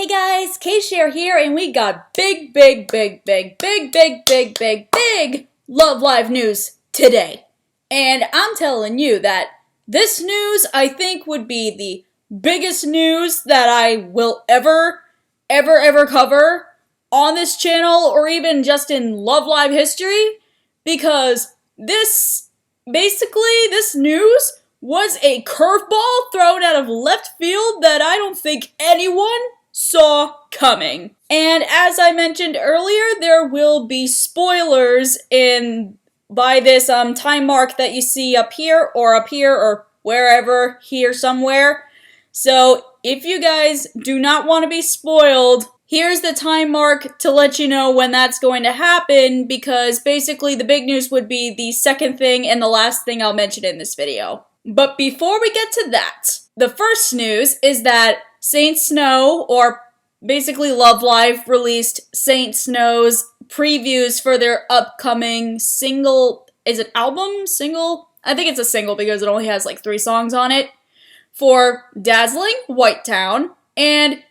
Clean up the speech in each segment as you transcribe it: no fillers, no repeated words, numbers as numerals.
Hey guys, Cait Cher here, and we got big Love Live news today. And I'm telling you that this news, I think, would be the biggest news that I will ever cover on this channel, or even just in Love Live history, because this news was a curveball thrown out of left field that I don't think anyone saw coming. And as I mentioned earlier, there will be spoilers by this time mark that you see up here or wherever, here somewhere. So if you guys do not want to be spoiled, here's the time mark to let you know when that's going to happen, because basically the big news would be the second thing and the last thing I'll mention in this video. But before we get to that, the first news is that Saint Snow, or basically Love Live, released Saint Snow's previews for their upcoming single. Is it album? Single? I think it's a single because it only has like 3 songs on it, for Dazzling White Town. And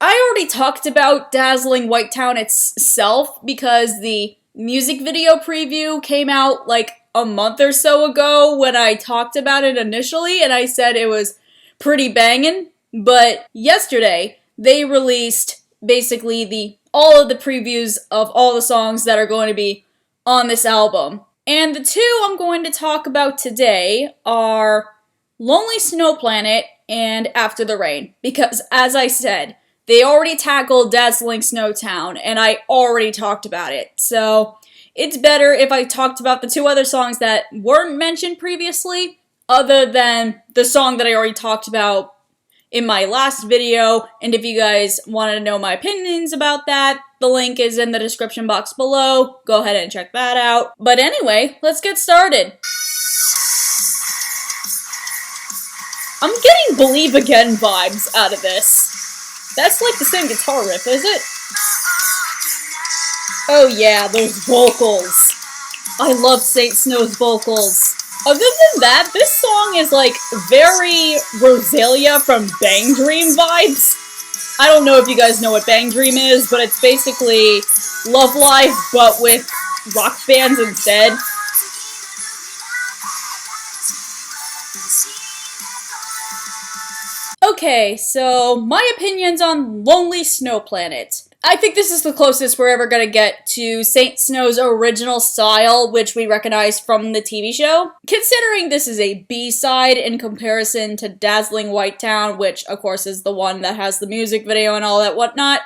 I already talked about Dazzling White Town itself because the music video preview came out like a month or so ago when I talked about it initially, and I said it was pretty bangin'. But yesterday, they released basically all of the previews of all the songs that are going to be on this album. And the 2 I'm going to talk about today are Lonely Snow Planet and After the Rain, because as I said, they already tackled Dazzling Snow Town, and I already talked about it. So it's better if I talked about the 2 other songs that weren't mentioned previously, other than the song that I already talked about in my last video. And if you guys want to know my opinions about that, the link is in the description box below. Go ahead and check that out. But anyway, let's get started. I'm getting Believe Again vibes out of this. That's like the same guitar riff, is it? Oh yeah, those vocals. I love Saint Snow's vocals. Other than that, this song is like very Rosalia from Bang Dream vibes. I don't know if you guys know what Bang Dream is, but it's basically Love Live, but with rock bands instead. Okay, so my opinions on Lonely Snow Planet. I think this is the closest we're ever gonna get to Saint Snow's original style, which we recognize from the TV show. Considering this is a B-side in comparison to Dazzling White Town, which of course is the one that has the music video and all that whatnot,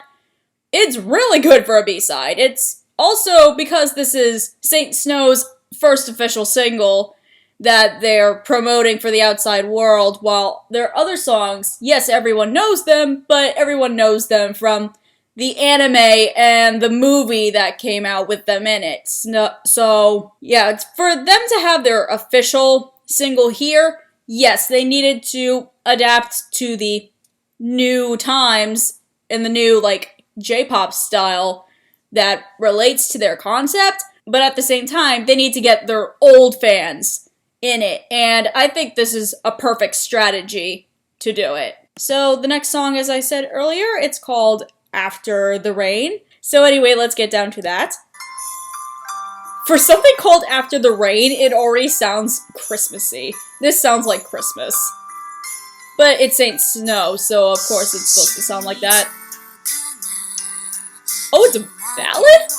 it's really good for a B-side. It's also because this is Saint Snow's first official single that they're promoting for the outside world, while their other songs, yes, everyone knows them, but everyone knows them from the anime and the movie that came out with them in it. So, yeah, it's for them to have their official single here. Yes, they needed to adapt to the new times and the new, like, J-pop style that relates to their concept, but at the same time, they need to get their old fans in it, and I think this is a perfect strategy to do it. So the next song, as I said earlier, it's called After the Rain. So anyway, let's get down to that. For something called After the Rain, it already sounds Christmassy. This sounds like Christmas. But it Saint Snow, so of course it's supposed to sound like that. Oh, it's a ballad?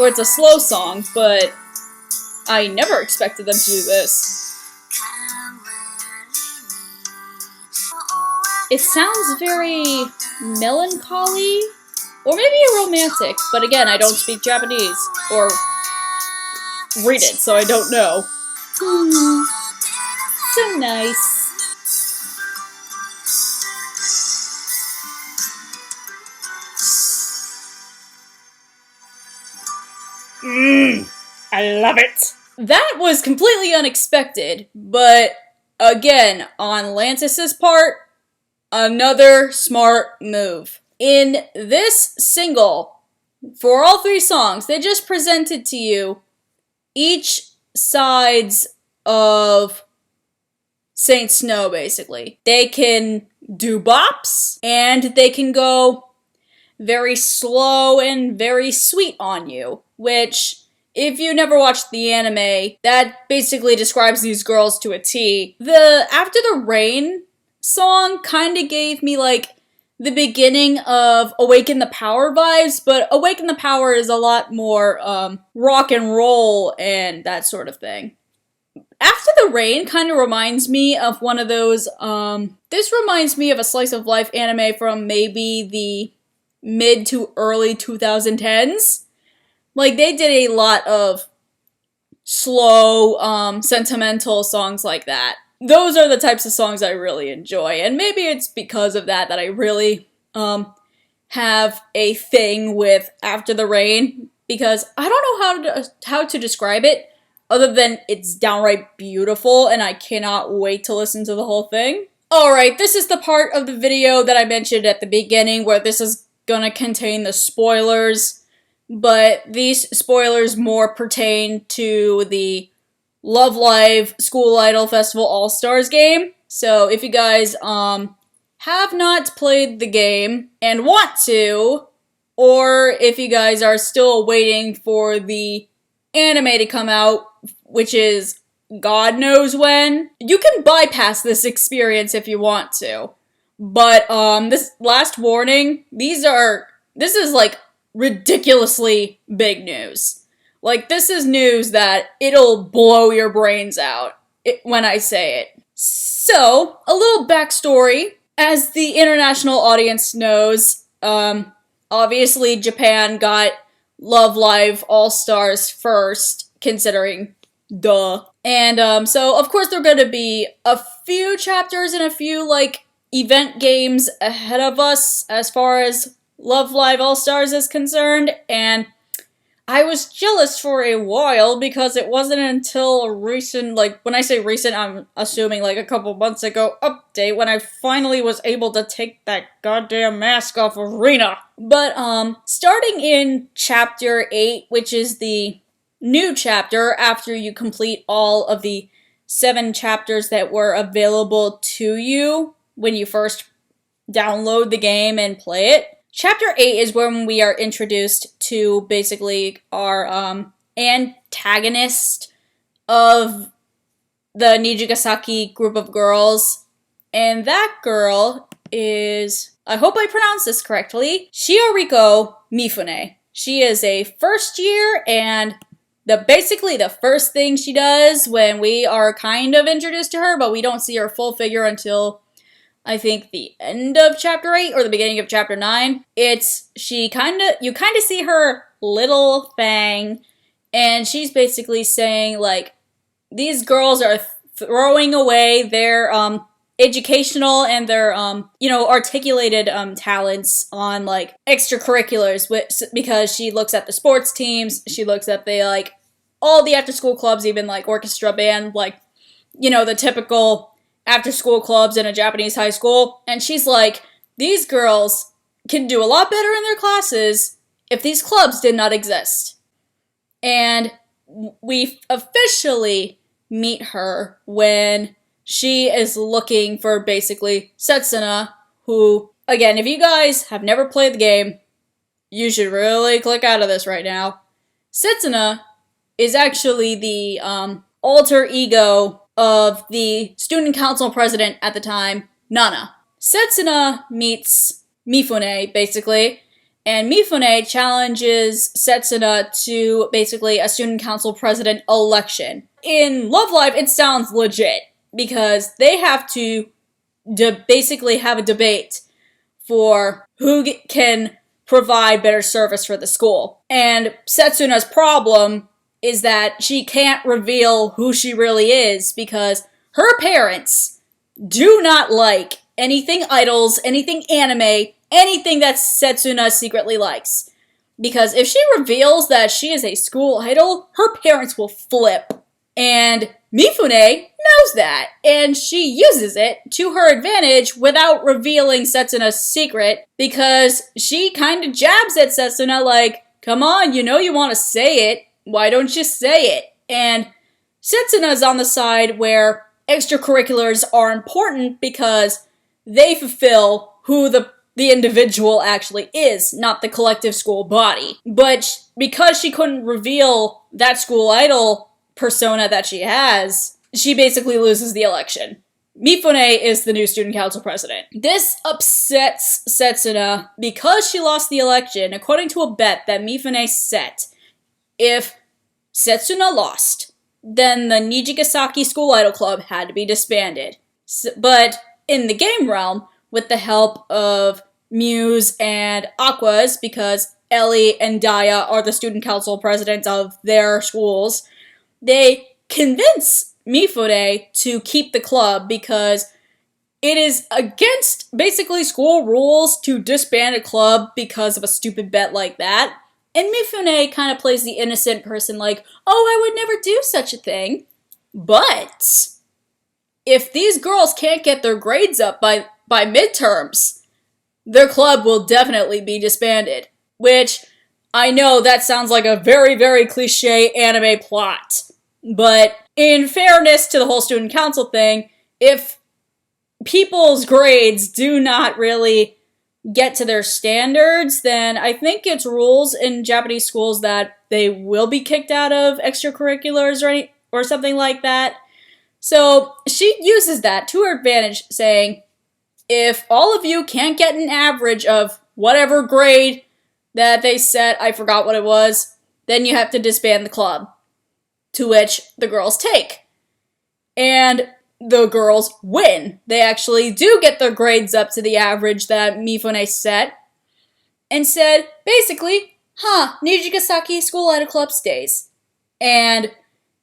Or it's a slow song, but I never expected them to do this. It sounds very melancholy, or maybe romantic, but again, I don't speak Japanese, or read it, so I don't know. So nice. I love it. That was completely unexpected, but again, on Lantis's part, another smart move. In this single, for all 3 songs, they just presented to you each sides of Saint Snow, basically. They can doo-bops, and they can go very slow and very sweet on you, which, if you never watched the anime, that basically describes these girls to a T. The After the Rain song kinda gave me, like, the beginning of Awaken the Power vibes, but Awaken the Power is a lot more, rock and roll and that sort of thing. After the Rain kind of reminds me of one of those, this reminds me of a slice of life anime from maybe the mid to early 2010s. Like, they did a lot of slow, sentimental songs like that. Those are the types of songs I really enjoy, and maybe it's because of that I really, have a thing with After the Rain, because I don't know how to describe it, other than it's downright beautiful, and I cannot wait to listen to the whole thing. Alright, this is the part of the video that I mentioned at the beginning, where this is gonna contain the spoilers, but these spoilers more pertain to the Love Live School Idol Festival All-Stars game. So if you guys, have not played the game and want to, or if you guys are still waiting for the anime to come out, which is God knows when, you can bypass this experience if you want to. But, this last warning, this is, like, ridiculously big news. Like, this is news that it'll blow your brains out when I say it. So, a little backstory. As the international audience knows, obviously Japan got Love Live All-Stars first, considering duh. And, so, of course, there are gonna be a few chapters and a few, like, event games ahead of us as far as Love Live All-Stars is concerned, and I was jealous for a while because it wasn't until a recent, like, when I say recent, I'm assuming like a couple months ago update when I finally was able to take that goddamn mask off of Rena. But, starting in Chapter 8, which is the new chapter after you complete all of the 7 chapters that were available to you when you first download the game and play it. Chapter 8 is when we are introduced to basically our antagonist of the Nijigasaki group of girls. And that girl is, I hope I pronounced this correctly, Shioriko Mifune. She is a first year, and basically the first thing she does when we are kind of introduced to her, but we don't see her full figure until I think the end of Chapter 8 or the beginning of Chapter 9. You kind of see her little thing, and she's basically saying, like, these girls are throwing away their, educational and their, articulated, talents on, like, extracurriculars, because she looks at the sports teams, she looks at the, like, all the after-school clubs, even, like, orchestra band, like, the typical after-school clubs in a Japanese high school, and she's like, these girls can do a lot better in their classes if these clubs did not exist. And we officially meet her when she is looking for basically Setsuna, who, again, if you guys have never played the game, you should really click out of this right now. Setsuna is actually the alter ego of the student council president at the time, Nana. Setsuna meets Mifune, basically, and Mifune challenges Setsuna to basically a student council president election. In Love Live, it sounds legit, because they have to basically have a debate for who can provide better service for the school. And Setsuna's problem is that she can't reveal who she really is because her parents do not like anything idols, anything anime, anything that Setsuna secretly likes. Because if she reveals that she is a school idol, her parents will flip. And Mifune knows that, and she uses it to her advantage without revealing Setsuna's secret, because she kind of jabs at Setsuna like, come on, you know you want to say it, why don't you say it? And Setsuna's on the side where extracurriculars are important because they fulfill who the individual actually is, not the collective school body. But because she couldn't reveal that school idol persona that she has, she basically loses the election. Mifune is the new student council president. This upsets Setsuna because she lost the election according to a bet that Mifune set. If Setsuna lost, then the Nijigasaki School Idol Club had to be disbanded. But in the game realm, with the help of Muse and Aquas, because Ellie and Daya are the student council presidents of their schools, they convince Mifune to keep the club because it is against basically school rules to disband a club because of a stupid bet like that. And Mifune kind of plays the innocent person like, oh, I would never do such a thing. But if these girls can't get their grades up by midterms, their club will definitely be disbanded. Which, I know that sounds like a very, very cliche anime plot. But in fairness to the whole student council thing, if people's grades do not really get to their standards, then I think it's rules in Japanese schools that they will be kicked out of extracurriculars or something like that. So she uses that to her advantage, saying, if all of you can't get an average of whatever grade that they set, I forgot what it was, then you have to disband the club. To which the girls take. And the girls win. They actually do get their grades up to the average that Mifune set. And said, basically, Nijigasaki School Idol Club stays. And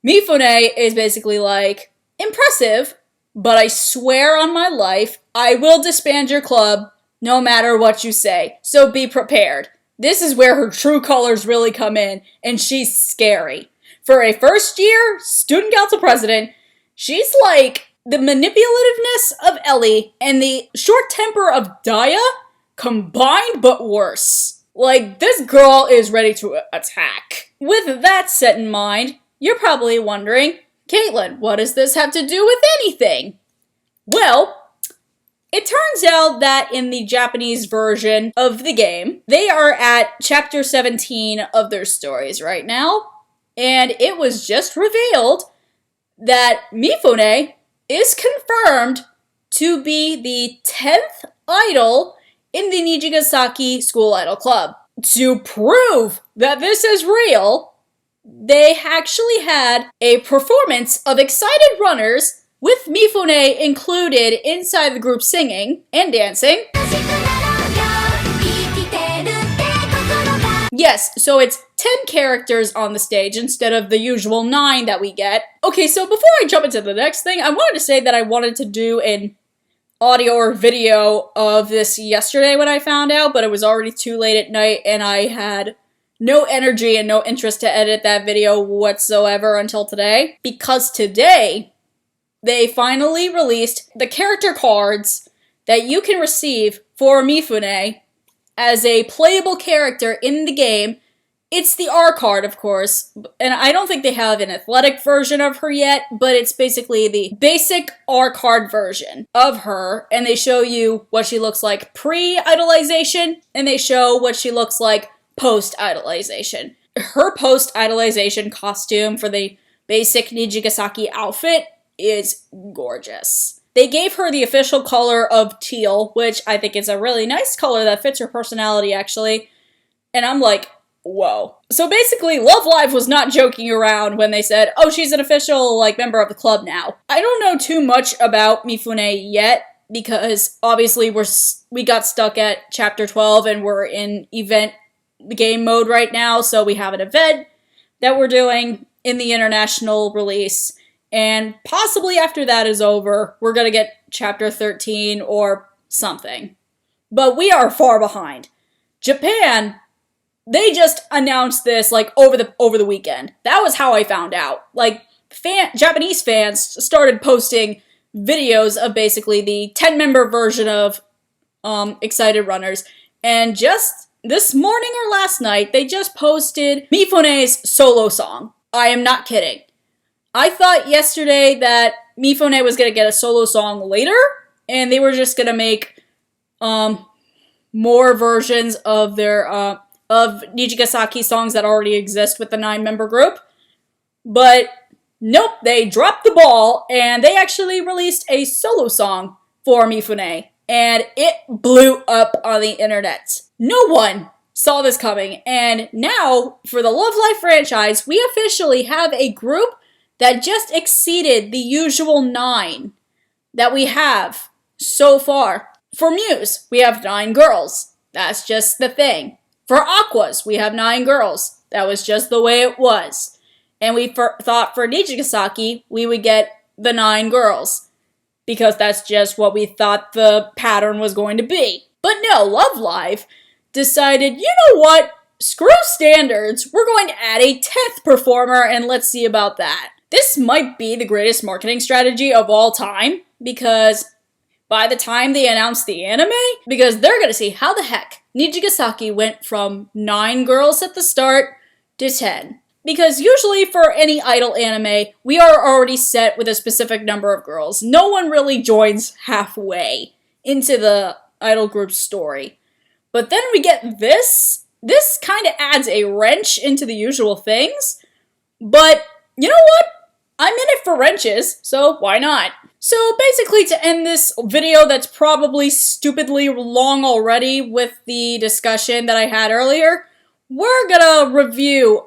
Mifune is basically like, impressive, but I swear on my life, I will disband your club no matter what you say. So be prepared. This is where her true colors really come in, and she's scary. For a first-year student council president, she's like the manipulativeness of Ellie and the short temper of Daya combined but worse. Like, this girl is ready to attack. With that set in mind, you're probably wondering, Caitlin, what does this have to do with anything? Well, it turns out that in the Japanese version of the game, they are at chapter 17 of their stories right now. And it was just revealed that Mifune is confirmed to be the 10th idol in the Nijigasaki School Idol Club. To prove that this is real, they actually had a performance of excited runners with Mifune included inside the group singing and dancing. Yes, so it's 10 characters on the stage instead of the usual 9 that we get. Okay, so before I jump into the next thing, I wanted to say that I wanted to do an audio or video of this yesterday when I found out, but it was already too late at night and I had no energy and no interest to edit that video whatsoever until today. Because today, they finally released the character cards that you can receive for Mifune as a playable character in the game. It's the R card, of course, and I don't think they have an athletic version of her yet, but it's basically the basic R card version of her, and they show you what she looks like pre-idolization, and they show what she looks like post-idolization. Her post-idolization costume for the basic Nijigasaki outfit is gorgeous. They gave her the official color of teal, which I think is a really nice color that fits her personality, actually. And I'm like, whoa. So basically, Love Live was not joking around when they said, oh, she's an official, member of the club now. I don't know too much about Mifune yet, because obviously we got stuck at chapter 12 and we're in event game mode right now, so we have an event that we're doing in the international release. And possibly after that is over, we're gonna get chapter 13 or something. But we are far behind. Japan, they just announced this over the weekend. That was how I found out. Japanese fans started posting videos of basically the 10-member version of Excited Runners. And just this morning or last night, they just posted Mifune's solo song. I am not kidding. I thought yesterday that Mifune was going to get a solo song later, and they were just gonna make more versions of their of Nijigasaki songs that already exist with the 9-member group. But nope, they dropped the ball, and they actually released a solo song for Mifune, and it blew up on the internet. No one saw this coming, and now, for the Love Live franchise, we officially have a group that just exceeded the usual 9 that we have so far. For Muse, we have 9 girls. That's just the thing. For Aquas, we have 9 girls. That was just the way it was. And we thought for Nijigasaki, we would get the 9 girls, because that's just what we thought the pattern was going to be. But no, Love Live decided, you know what? Screw standards. We're going to add a 10th performer, and let's see about that. This might be the greatest marketing strategy of all time, because by the time they announce the anime, because they're gonna see how the heck Nijigasaki went from 9 girls at the start to 10. Because usually for any idol anime, we are already set with a specific number of girls. No one really joins halfway into the idol group's story. But then we get this. This kind of adds a wrench into the usual things. But you know what? I'm in it for wrenches, so why not? So basically, to end this video that's probably stupidly long already with the discussion that I had earlier, we're gonna review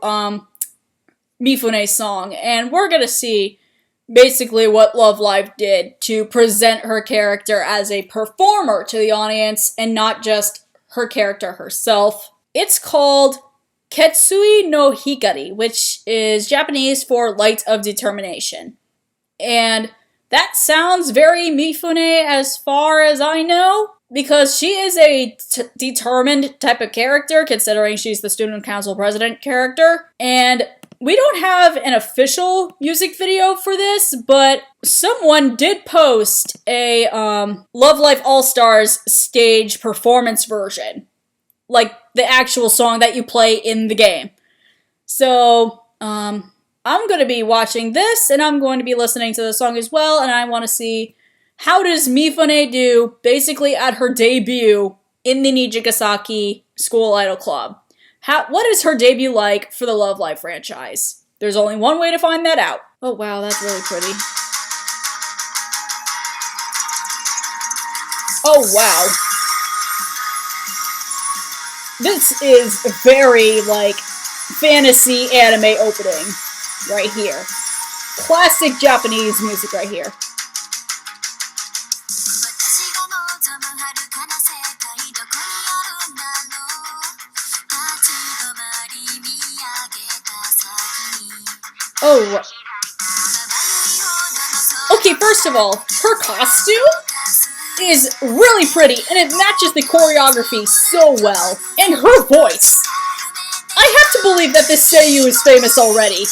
Mifune's song, and we're gonna see basically what Love Live did to present her character as a performer to the audience and not just her character herself. It's called Ketsui no Hikari, which is Japanese for Light of Determination. And that sounds very Mifune as far as I know, because she is a determined type of character, considering she's the student council president character. And we don't have an official music video for this, but someone did post a Love Live All-Stars stage performance version. Like the actual song that you play in the game. So, I'm going to be watching this, and I'm going to be listening to the song as well, and I want to see how does Mifune do basically at her debut in the Nijigasaki School Idol Club. What is her debut like for the Love Live franchise? There's only one way to find that out. Oh wow, that's really pretty. Oh wow. This is very, like, fantasy anime opening right here. Classic Japanese music right here. Oh. Okay, first of all, her costume is really pretty, and it matches the choreography so well. And her voice. I have to believe that this seiyuu is famous already,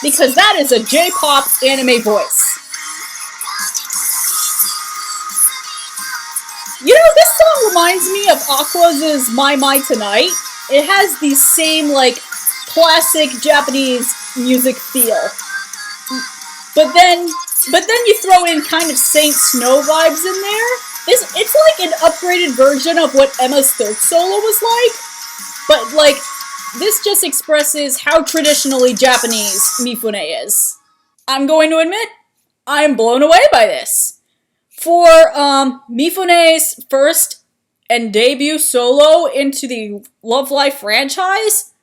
because that is a J-pop anime voice. You know, this song reminds me of Aqua's My My Tonight. It has the same, like, classic Japanese music feel. But then you throw in kind of Saint Snow vibes in there. It's like an upgraded version of what Emma's third solo was like. But, like, this just expresses how traditionally Japanese Mifune is. I'm going to admit, I'm blown away by this. For Mifune's first and debut solo into the Love Live franchise,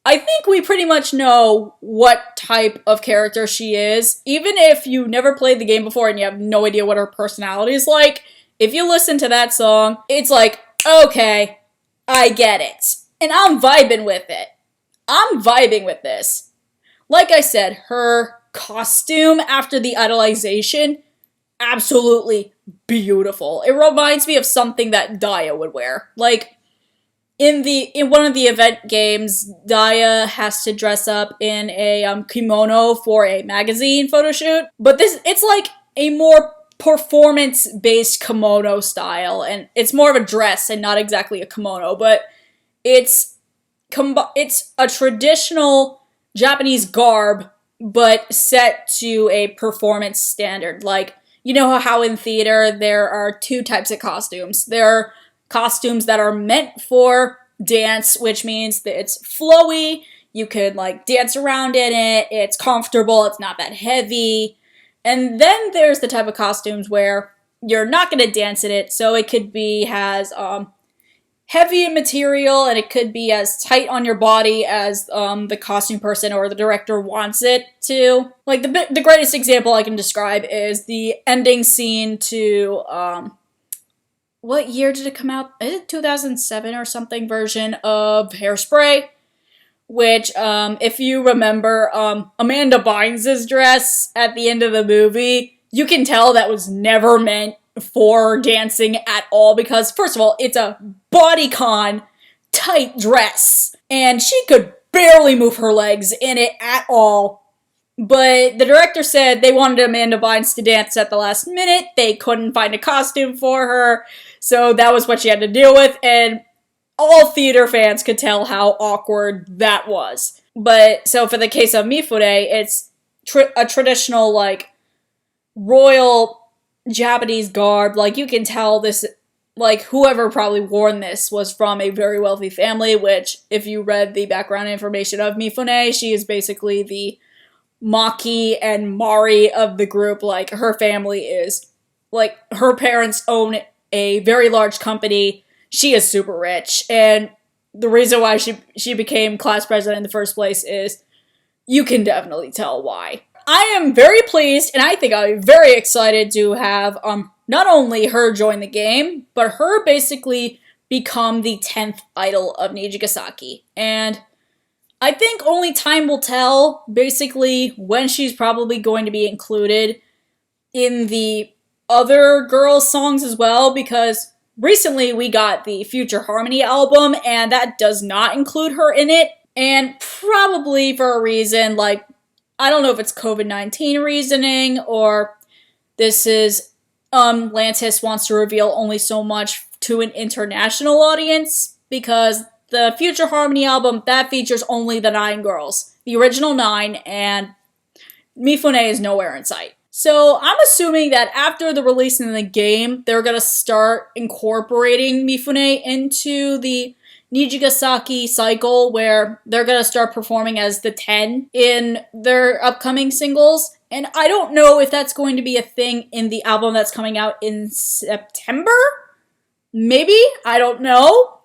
I think we pretty much know what type of character she is. Even if you never played the game before and you have no idea what her personality is like, if you listen to that song, it's like, okay, I get it. And I'm vibing with it. I'm vibing with this. Like I said, her costume after the idolization, absolutely beautiful. It reminds me of something that Daya would wear. Like, in one of the event games, Daya has to dress up in a kimono for a magazine photo shoot. But it's like a more performance-based kimono style, and it's more of a dress and not exactly a kimono, but it's a traditional Japanese garb, but set to a performance standard. Like, you know how in theater there are two types of costumes. There are costumes that are meant for dance, which means that it's flowy, you could like dance around in it, it's comfortable, it's not that heavy. And then there's the type of costumes where you're not going to dance in it, so it could be heavy in material, and it could be as tight on your body as the costume person or the director wants it to. Like, the greatest example I can describe is the ending scene to, what year did it come out? Is it 2007 or something version of Hairspray? Which, if you remember, Amanda Bynes' dress at the end of the movie, you can tell that was never meant for dancing at all, because first of all, it's a bodycon tight dress, and she could barely move her legs in it at all. But the director said they wanted Amanda Bynes to dance at the last minute, they couldn't find a costume for her, so that was what she had to deal with, and all theater fans could tell how awkward that was. But, so for the case of Mifune, it's a traditional, like, royal Japanese garb. Like, you can tell this, like, whoever probably worn this was from a very wealthy family, which, if you read the background information of Mifune, she is basically the Maki and Mari of the group. Like, her family is, like, her parents own a very large company. She is super rich, and the reason why she became class president in the first place is you can definitely tell why. I am very pleased, and I think I'm very excited to have not only her join the game, but her basically become the 10th idol of Nijigasaki. And I think only time will tell, basically, when she's probably going to be included in the other girls' songs as well, because recently we got the Future Harmony album, and that does not include her in it, and probably for a reason, like, I don't know if it's COVID-19 reasoning, or this is, Lantis wants to reveal only so much to an international audience, because the Future Harmony album, that features only the 9 girls, the original 9, and Mifune is nowhere in sight. So I'm assuming that after the release in the game, they're going to start incorporating Mifune into the Nijigasaki cycle, where they're going to start performing as the 10 in their upcoming singles. And I don't know if that's going to be a thing in the album that's coming out in September? Maybe? I don't know.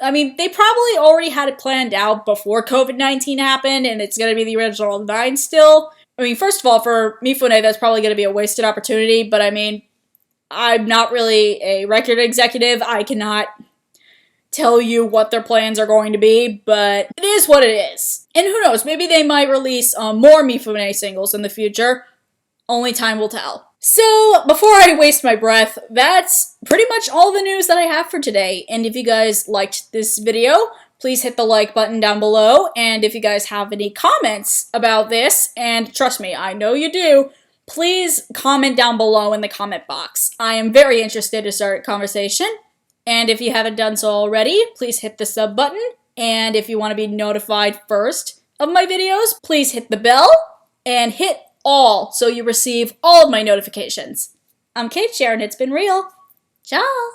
I mean, they probably already had it planned out before COVID-19 happened, and it's going to be the original 9 still. I mean, first of all, for Mifune, that's probably going to be a wasted opportunity, but I mean, I'm not really a record executive. I cannot tell you what their plans are going to be, but it is what it is. And who knows, maybe they might release more Mifune singles in the future. Only time will tell. So, before I waste my breath, that's pretty much all the news that I have for today. And if you guys liked this video, please hit the like button down below, and if you guys have any comments about this, and trust me, I know you do, please comment down below in the comment box. I am very interested to start a conversation, and if you haven't done so already, please hit the sub button, and if you want to be notified first of my videos, please hit the bell, and hit all so you receive all of my notifications. I'm Cait Cher, and it's been real. Ciao!